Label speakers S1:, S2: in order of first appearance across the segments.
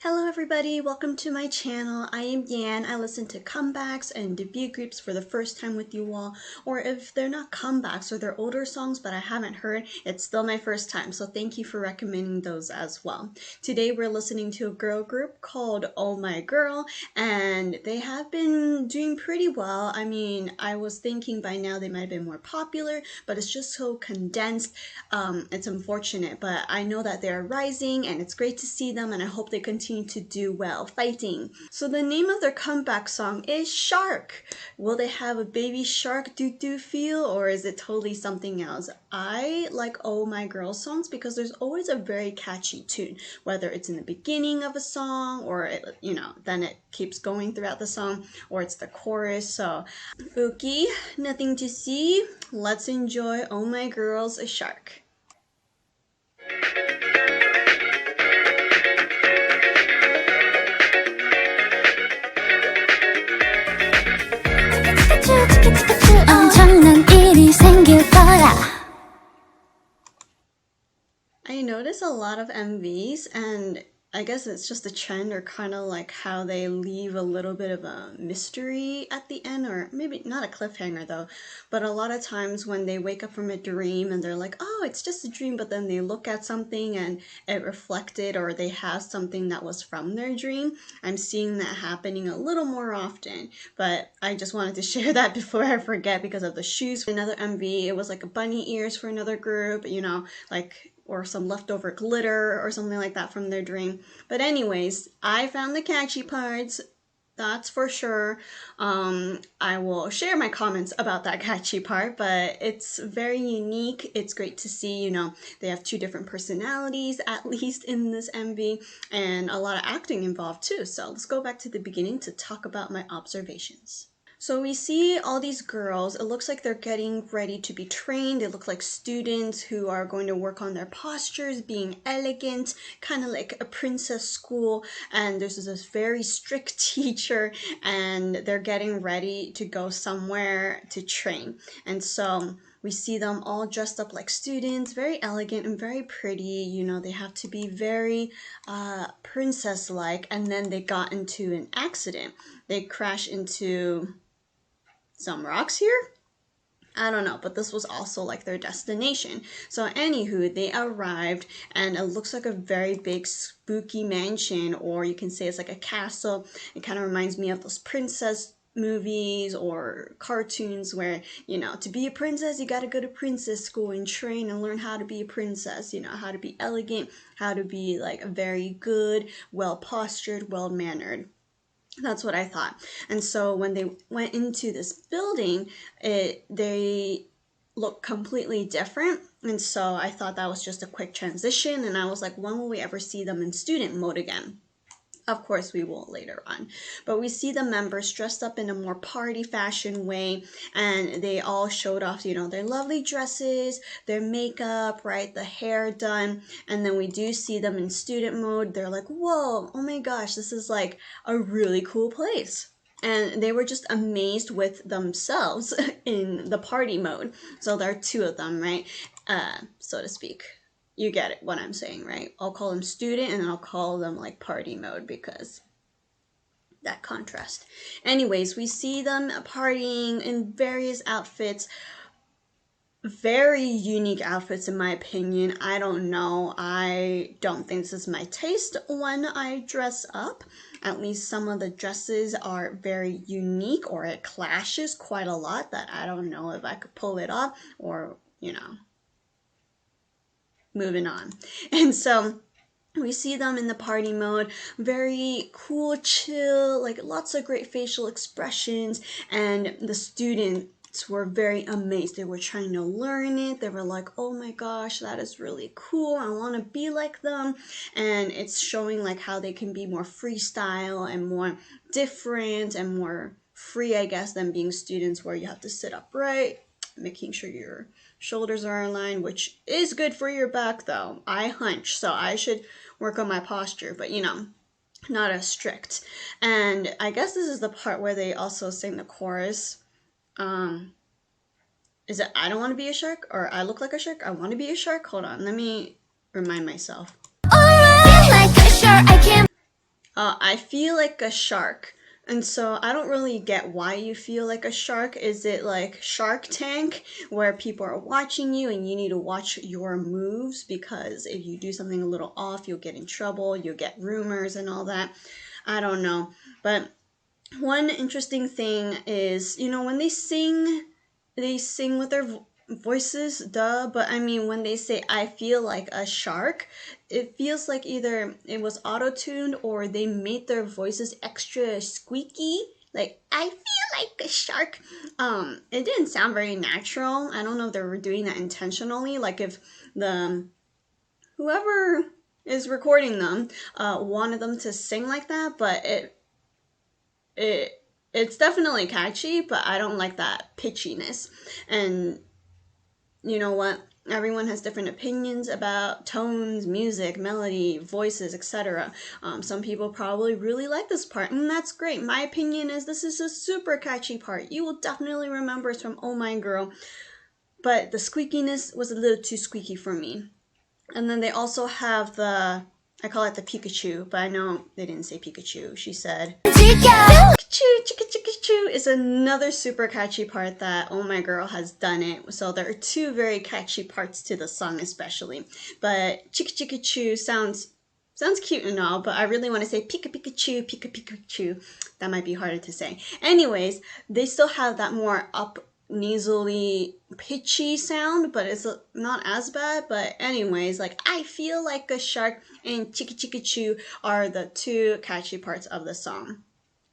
S1: Hello everybody, welcome to my channel. I am Yan. I listen to comebacks and debut groups for the first time with you all, or if they're not comebacks or they're older songs but I haven't heard, it's still my first time, so thank you for recommending those as well. Today we're listening to a girl group called Oh My Girl, and they have been doing pretty well. I mean, I was thinking by now they might have been more popular, but it's just so condensed. It's unfortunate, but I know that they're rising and it's great to see them, and I hope they continue to do well fighting. So the name of their comeback song is Shark. Will they have a baby shark doo-doo feel, or is it totally something else? I like Oh My Girl songs because there's always a very catchy tune, whether it's in the beginning of a song or then it keeps going throughout the song, or it's the chorus. So okay, nothing to see, let's enjoy Oh My Girl's A Shark. I notice a lot of MVs, and I guess it's just a trend, or kind of like how they leave a little bit of a mystery at the end, or maybe not a cliffhanger though, but a lot of times when they wake up from a dream and they're like, oh, it's just a dream, but then they look at something and it reflected, or they have something that was from their dream. I'm seeing that happening a little more often, but I just wanted to share that before I forget because of the shoes. Another MV, it was like a bunny ears for another group, or some leftover glitter or something like that from their dream. But anyways, I found the catchy parts, that's for sure. I will share my comments about that catchy part, but it's very unique. It's great to see, they have two different personalities, at least in this MV, and a lot of acting involved too. So let's go back to the beginning to talk about my observations. So we see all these girls, it looks like they're getting ready to be trained. They look like students who are going to work on their postures, being elegant, kind of like a princess school. And there's this very strict teacher, and they're getting ready to go somewhere to train. And so we see them all dressed up like students, very elegant and very pretty. They have to be very princess-like, and then they got into an accident. They crash into some rocks here? I don't know, but this was also like their destination. So anywho, they arrived, and it looks like a very big spooky mansion, or you can say it's like a castle. It kind of reminds me of those princess movies or cartoons where, to be a princess, you got to go to princess school and train and learn how to be a princess, how to be elegant, how to be like very good, well postured, well mannered. That's what I thought. And so when they went into this building, they look completely different. And so I thought that was just a quick transition. And I was like, when will we ever see them in student mode again? Of course we will later on. But we see the members dressed up in a more party fashion way, and they all showed off, their lovely dresses, their makeup, right, the hair done. And then we do see them in student mode. They're like, whoa, oh my gosh, this is like a really cool place. And they were just amazed with themselves in the party mode. So there are two of them, right, so to speak. You get it, what I'm saying, right? I'll call them student, and I'll call them like party mode because that contrast. Anyways, we see them partying in various outfits. Very unique outfits in my opinion. I don't know. I don't think this is my taste when I dress up. At least some of the dresses are very unique, or it clashes quite a lot that I don't know if I could pull it off, or, moving on. And so we see them in the party mode, very cool, chill, like lots of great facial expressions, and the students were very amazed. They were trying to learn it. They were like, oh my gosh, that is really cool. I want to be like them. And it's showing like how they can be more freestyle and more different and more free, I guess, than being students where you have to sit upright, making sure your shoulders are aligned, which is good for your back though. I hunch, so I should work on my posture, but not as strict. And I guess this is the part where they also sing the chorus. Is it I don't want to be a shark, or I look like a shark? I want to be a shark? Hold on, let me remind myself. Like a shark, I can't I feel like a shark. And so I don't really get why you feel like a shark. Is it like Shark Tank, where people are watching you and you need to watch your moves because if you do something a little off, you'll get in trouble, you'll get rumors and all that. I don't know. But one interesting thing is, when they sing with their voices, duh, but I mean, when they say, I feel like a shark, it feels like either it was auto-tuned or they made their voices extra squeaky. Like, I feel like a shark. It didn't sound very natural. I don't know if they were doing that intentionally. Like, if the whoever is recording them wanted them to sing like that, but it's definitely catchy, but I don't like that pitchiness. And you know what? Everyone has different opinions about tones, music, melody, voices, etc. Some people probably really like this part, and that's great. My opinion is this is a super catchy part. You will definitely remember it's from Oh My Girl, but the squeakiness was a little too squeaky for me. And then they also have I call it the Pikachu, but I know they didn't say Pikachu. She said Pikachu, Pikachu is another super catchy part that Oh My Girl has done it. So there are two very catchy parts to the song especially. But Pikachu sounds cute and all, but I really want to say Pikachu, Pikachu. That might be harder to say. Anyways, they still have that more up nasally pitchy sound, but it's not as bad. But anyways, like I feel like a shark and Choo are the two catchy parts of the song.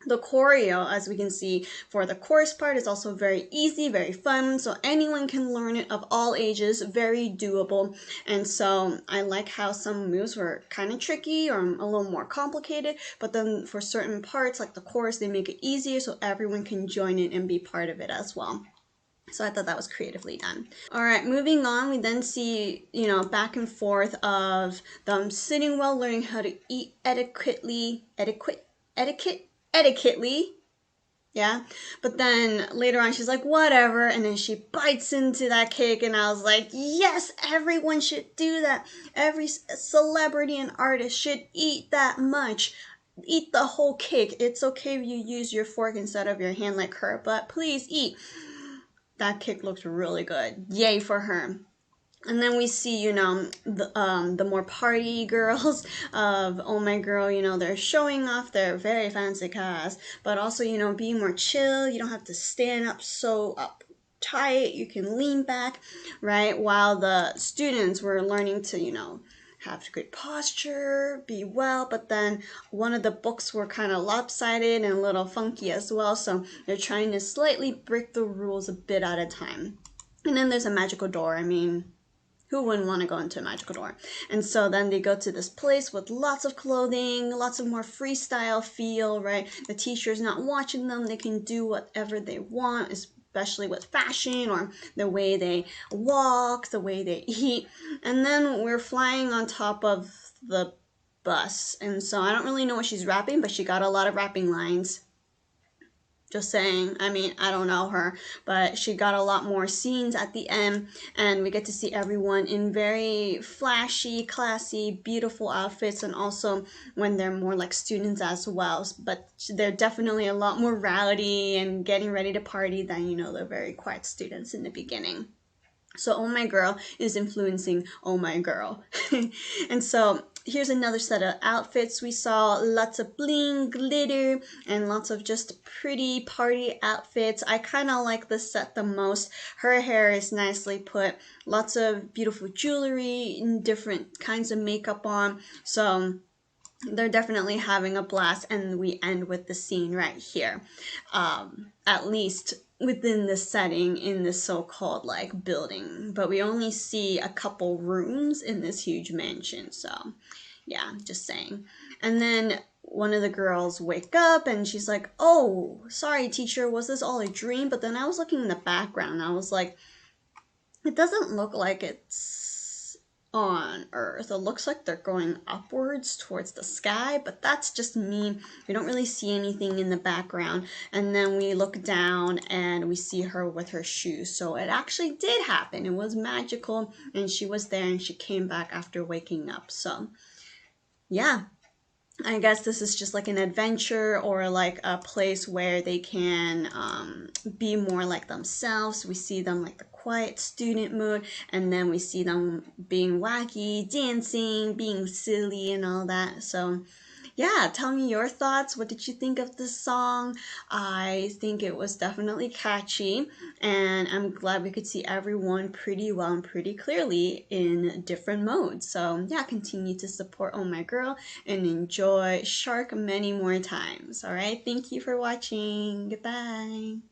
S1: The choreo, as we can see, for the chorus part is also very easy, very fun, so anyone can learn it of all ages, very doable. And so I like how some moves were kind of tricky or a little more complicated, but then for certain parts, like the chorus, they make it easier so everyone can join in and be part of it as well. So I thought that was creatively done. All right, moving on, we then see, back and forth of them sitting well, learning how to eat etiquetely, yeah. But then later on, she's like, whatever. And then she bites into that cake. And I was like, yes, everyone should do that. Every celebrity and artist should eat that much. Eat the whole cake. It's okay if you use your fork instead of your hand like her, but please eat. That cake looks really good. Yay for her. And then we see, the more party girls of Oh My Girl, they're showing off their very fancy cars, but also, being more chill. You don't have to stand up so uptight. You can lean back, right? While the students were learning to, have good posture, be well, but then one of the books were kind of lopsided and a little funky as well, so they're trying to slightly break the rules a bit at a time. And then there's a magical door. I mean, who wouldn't want to go into a magical door? And so then they go to this place with lots of clothing, lots of more freestyle feel, right? The teacher's not watching them. They can do whatever they want, especially with fashion or the way they walk, the way they eat. And then we're flying on top of the bus. And so I don't really know what she's rapping, but she got a lot of rapping lines. Just saying. I mean, I don't know her, but she got a lot more scenes at the end, and we get to see everyone in very flashy, classy, beautiful outfits, and also when they're more like students as well. But they're definitely a lot more rowdy and getting ready to party than, the very quiet students in the beginning. So Oh My Girl is influencing Oh My Girl. And so here's another set of outfits. We saw lots of bling, glitter, and lots of just pretty party outfits. I kind of like this set the most. Her hair is nicely put. Lots of beautiful jewelry and different kinds of makeup on. So they're definitely having a blast, and we end with the scene right here. At least within the setting in this so-called like building, but we only see a couple rooms in this huge mansion, so yeah, just saying. And then one of the girls wake up and she's like, oh, sorry teacher, was this all a dream? But then I was looking in the background and I was like, it doesn't look like it's on Earth. It looks like they're going upwards towards the sky, but that's just me. We don't really see anything in the background. And then we look down and we see her with her shoes. So it actually did happen. It was magical, and she was there and she came back after waking up. So yeah, I guess this is just like an adventure or like a place where they can be more like themselves. We see them like the quiet student mood, and then we see them being wacky, dancing, being silly, and all that. So, yeah, tell me your thoughts. What did you think of this song? I think it was definitely catchy, and I'm glad we could see everyone pretty well and pretty clearly in different modes. So, yeah, continue to support Oh My Girl and enjoy Shark many more times. All right, thank you for watching. Goodbye.